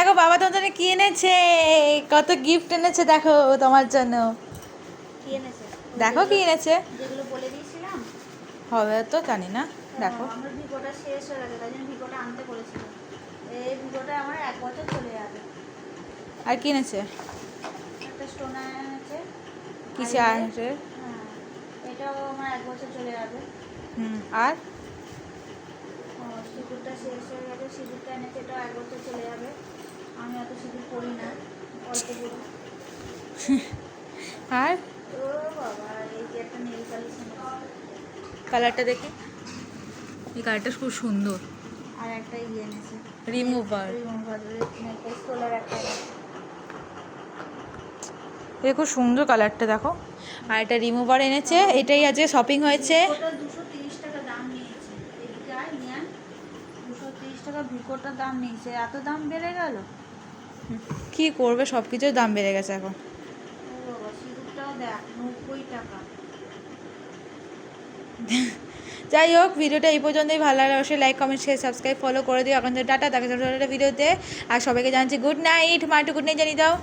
দেখো বাবা তোমার জন্য কি এনেছে, কত গিফট এনেছে দেখো তোমার জন্য। কি এনেছে দেখো কি এনেছে। যেগুলো বলে দিয়েছিলাম হবে তো জানি না, দেখো। আমার ভিগোটা শেষ হয়ে গেছে, তাই জন্য ভিগোটা আনতে বলেছিলাম। এই ভিগোটা আমার 1 বছর চলে যাবে। আর কি এনেছে, একটা স্টোনার এনেছে। কিসে আছে। হ্যাঁ, এটাও আমার 1 বছর চলে যাবে। আর সিঁদুরটা শেষ হয়ে গেছে, সিঁদুরটা এনেছে, এটাও 1 বছর চলে যাবে। আমি অত সিঁদুর পরি না, অল্প পরি। আর ও বাবা, এই যে একটা নেল পালিশ এনেছে। কালারটা দেখি, এই কালারটা খুব সুন্দর। আর একটা এনেছে রিমুভার, নেকলেস তোলার একটা এনেছে। এটা খুব সুন্দর কালারটা দেখো। আর এটা রিমুভার এনেছে, এটাই আজকে শপিং হয়েছে। ওটা 230 টাকা দাম নিয়েছে। এদিকে আয় নিয়ান, 230 টাকা ভিকোটার দাম নিয়েছে। এত দাম বেড়ে গেল। কি করবে, সব কিছুর দাম বেড়ে গেছে এখন। ও বাবা, সিঁদুরটাও দেখ 90 টাকা। যাই হোক, ভিডিওটা এই পর্যন্তই। ভালো লাগলে অবশ্যই like comment share subscribe follow করে দিও। এখন তো টাটা, দেখা যাচ্ছে ভিডিওতে। আর সবাইকে জানাচ্ছি গুড নাইট। মাটু গুড নাইট জানিয়ে দাও।